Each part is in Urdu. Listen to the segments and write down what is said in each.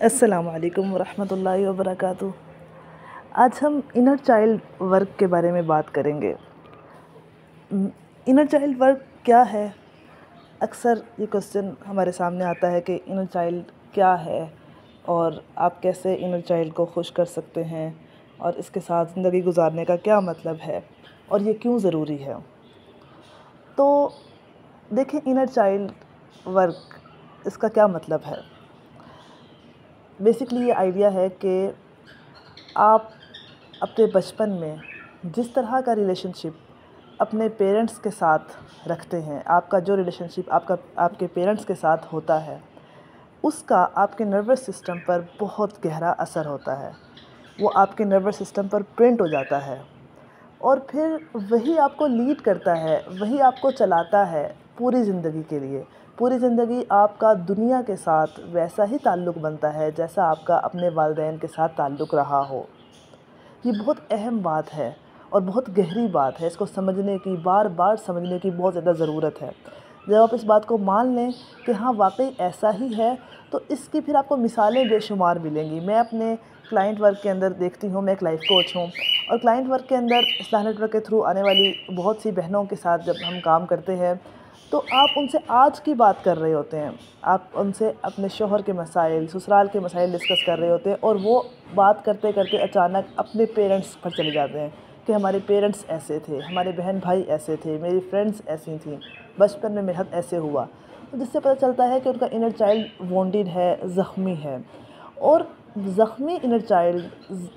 السلام علیکم ورحمۃ اللہ وبرکاتہ۔ آج ہم انر چائلڈ ورک کے بارے میں بات کریں گے۔ انر چائلڈ ورک کیا ہے؟ اکثر یہ کوسچن ہمارے سامنے آتا ہے کہ انر چائلڈ کیا ہے اور آپ کیسے انر چائلڈ کو خوش کر سکتے ہیں اور اس کے ساتھ زندگی گزارنے کا کیا مطلب ہے اور یہ کیوں ضروری ہے۔ تو دیکھیں، انر چائلڈ ورک اس کا کیا مطلب ہے۔ بیسکلی یہ آئیڈیا ہے کہ آپ اپنے بچپن میں جس طرح کا ریلیشن شپ اپنے پیرنٹس کے ساتھ رکھتے ہیں، آپ کا جو ریلیشن شپ آپ کے پیرنٹس کے ساتھ ہوتا ہے، اس کا آپ کے نروس سسٹم پر بہت گہرا اثر ہوتا ہے۔ وہ آپ کے نروس سسٹم پر پرنٹ ہو جاتا ہے اور پھر وہی آپ کو لیڈ کرتا ہے، وہی آپ کو چلاتا ہے پوری زندگی کے لیے۔ پوری زندگی آپ کا دنیا کے ساتھ ویسا ہی تعلق بنتا ہے جیسا آپ کا اپنے والدین کے ساتھ تعلق رہا ہو۔ یہ بہت اہم بات ہے اور بہت گہری بات ہے۔ اس کو سمجھنے کی، بار بار سمجھنے کی بہت زیادہ ضرورت ہے۔ جب آپ اس بات کو مان لیں کہ ہاں واقعی ایسا ہی ہے، تو اس کی پھر آپ کو مثالیں بے شمار ملیں گی۔ میں اپنے کلائنٹ ورک کے اندر دیکھتی ہوں، میں ایک لائف کوچ ہوں، اور کلائنٹ ورک کے اندر اصلاح نیٹ ورک کے تھرو آنے والی بہت سی بہنوں کے ساتھ جب ہم کام کرتے ہیں تو آپ ان سے آج کی بات کر رہے ہوتے ہیں، آپ ان سے اپنے شوہر کے مسائل، سسرال کے مسائل ڈسکس کر رہے ہوتے ہیں، اور وہ بات کرتے کرتے اچانک اپنے پیرنٹس پر چلے جاتے ہیں کہ ہمارے پیرنٹس ایسے تھے، ہمارے بہن بھائی ایسے تھے، میری فرینڈس ایسی تھیں، بچپن میں میرے ساتھ ایسے ہوا، جس سے پتہ چلتا ہے کہ ان کا انر چائلڈ وونڈیڈ ہے، زخمی ہے۔ اور زخمی انر چائلڈ،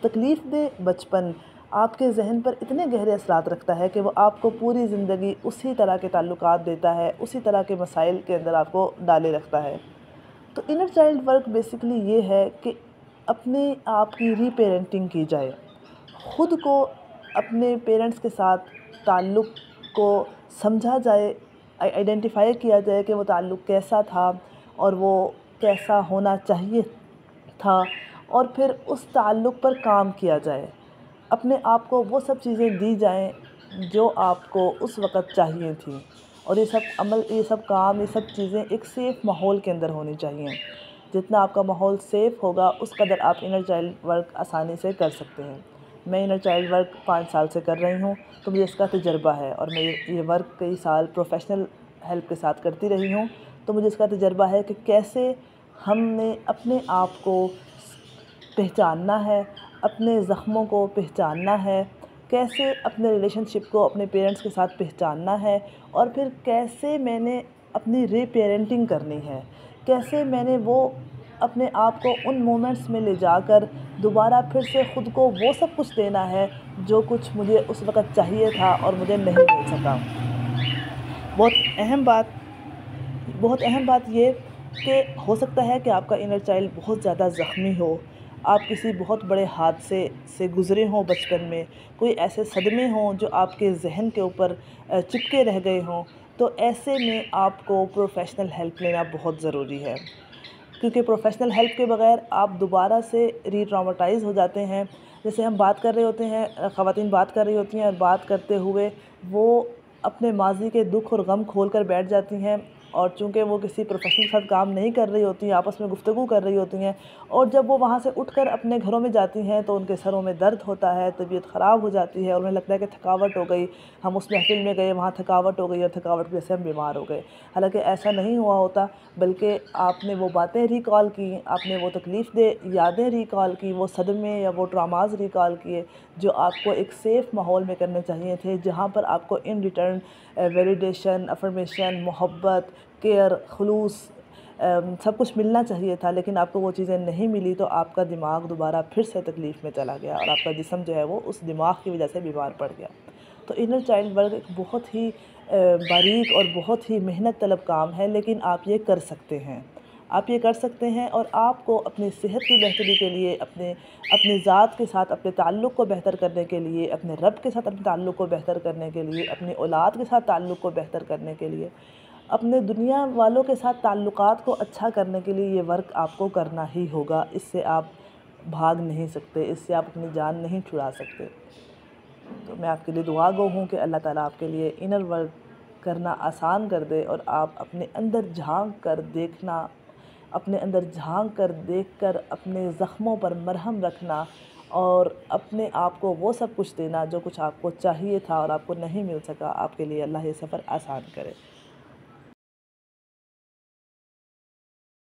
تکلیف دہ بچپن آپ کے ذہن پر اتنے گہرے اثرات رکھتا ہے کہ وہ آپ کو پوری زندگی اسی طرح کے تعلقات دیتا ہے، اسی طرح کے مسائل کے اندر آپ کو ڈالے رکھتا ہے۔ تو انر چائلڈ ورک بیسکلی یہ ہے کہ اپنے آپ کی ری پیرنٹنگ کی جائے، خود کو اپنے پیرنٹس کے ساتھ تعلق کو سمجھا جائے، آئیڈینٹیفائی کیا جائے کہ وہ تعلق کیسا تھا اور وہ کیسا ہونا چاہیے تھا، اور پھر اس تعلق پر کام کیا جائے۔ اپنے آپ کو وہ سب چیزیں دی جائیں جو آپ کو اس وقت چاہیے تھیں، اور یہ سب کام، یہ سب چیزیں ایک سیف ماحول کے اندر ہونی چاہیے۔ جتنا آپ کا ماحول سیف ہوگا، اس قدر آپ انر چائلڈ ورک آسانی سے کر سکتے ہیں۔ میں انر چائلڈ ورک 5 سال سے کر رہی ہوں، تو مجھے اس کا تجربہ ہے، اور میں یہ ورک کئی سال پروفیشنل ہیلپ کے ساتھ کرتی رہی ہوں، تو مجھے اس کا تجربہ ہے کہ کیسے ہم نے اپنے آپ کو پہچاننا ہے، اپنے زخموں کو پہچاننا ہے، کیسے اپنے ریلیشن شپ کو اپنے پیرنٹس کے ساتھ پہچاننا ہے، اور پھر کیسے میں نے اپنی ری پیرنٹنگ کرنی ہے، کیسے میں نے وہ اپنے آپ کو ان مومنٹس میں لے جا کر دوبارہ پھر سے خود کو وہ سب کچھ دینا ہے جو کچھ مجھے اس وقت چاہیے تھا اور مجھے نہیں مل سکا۔ بہت اہم بات یہ کہ ہو سکتا ہے کہ آپ کا انر چائلڈ بہت زیادہ زخمی ہو، آپ کسی بہت بڑے حادثے سے گزرے ہوں بچپن میں، کوئی ایسے صدمے ہوں جو آپ کے ذہن کے اوپر چپکے رہ گئے ہوں، تو ایسے میں آپ کو پروفیشنل ہیلپ لینا بہت ضروری ہے، کیونکہ پروفیشنل ہیلپ کے بغیر آپ دوبارہ سے ری ٹرامیٹائز ہو جاتے ہیں۔ جیسے ہم بات کر رہے ہوتے ہیں، خواتین بات کر رہی ہوتی ہیں، اور بات کرتے ہوئے وہ اپنے ماضی کے دکھ اور غم کھول کر بیٹھ جاتی ہیں، اور چونکہ وہ کسی پروفیشنل کے ساتھ کام نہیں کر رہی ہوتی ہیں، آپس میں گفتگو کر رہی ہوتی ہیں، اور جب وہ وہاں سے اٹھ کر اپنے گھروں میں جاتی ہیں تو ان کے سروں میں درد ہوتا ہے، طبیعت خراب ہو جاتی ہے، اور انہیں لگتا ہے کہ تھکاوٹ ہو گئی، ہم اس محفل میں گئے، وہاں تھکاوٹ ہو گئی، اور تھکاوٹ کی وجہ سے ہم بیمار ہو گئے۔ حالانکہ ایسا نہیں ہوا ہوتا، بلکہ آپ نے وہ باتیں ریکال کی، آپ نے وہ تکلیف دہ یادیں ریکال کی، وہ صدمے یا وہ ٹراماز ریکال کیے جو آپ کو ایک سیف ماحول میں کرنے چاہیے تھے، جہاں پر آپ کو ان ریٹرن ویلیڈیشن، افرمیشن، محبت، کیئر، خلوص، سب کچھ ملنا چاہیے تھا، لیکن آپ کو وہ چیزیں نہیں ملی، تو آپ کا دماغ دوبارہ پھر سے تکلیف میں چلا گیا، اور آپ کا جسم جو ہے وہ اس دماغ کی وجہ سے بیمار پڑ گیا۔ تو انر چائلڈ ورک ایک بہت ہی باریک اور بہت ہی محنت طلب کام ہے، لیکن آپ یہ کر سکتے ہیں، آپ یہ کر سکتے ہیں، اور آپ کو اپنی صحت کی بہتری کے لیے، اپنے ذات کے ساتھ اپنے تعلق کو بہتر کرنے کے لیے، اپنے رب کے ساتھ اپنے تعلق کو بہتر کرنے کے لیے، اپنی اولاد کے ساتھ تعلق کو بہتر کرنے کے لیے، اپنے دنیا والوں کے ساتھ تعلقات کو اچھا کرنے کے لیے یہ ورک آپ کو کرنا ہی ہوگا۔ اس سے آپ بھاگ نہیں سکتے، اس سے آپ اپنی جان نہیں چھڑا سکتے۔ تو میں آپ کے لیے دعا گو ہوں کہ اللہ تعالیٰ آپ کے لیے انر ورک کرنا آسان کر دے، اور آپ اپنے اندر جھانک کر دیکھنا، اپنے اندر جھانک کر دیکھ کر اپنے زخموں پر مرہم رکھنا اور اپنے آپ کو وہ سب کچھ دینا جو کچھ آپ کو چاہیے تھا اور آپ کو نہیں مل سکا، آپ کے لیے اللہ یہ سفر آسان کرے۔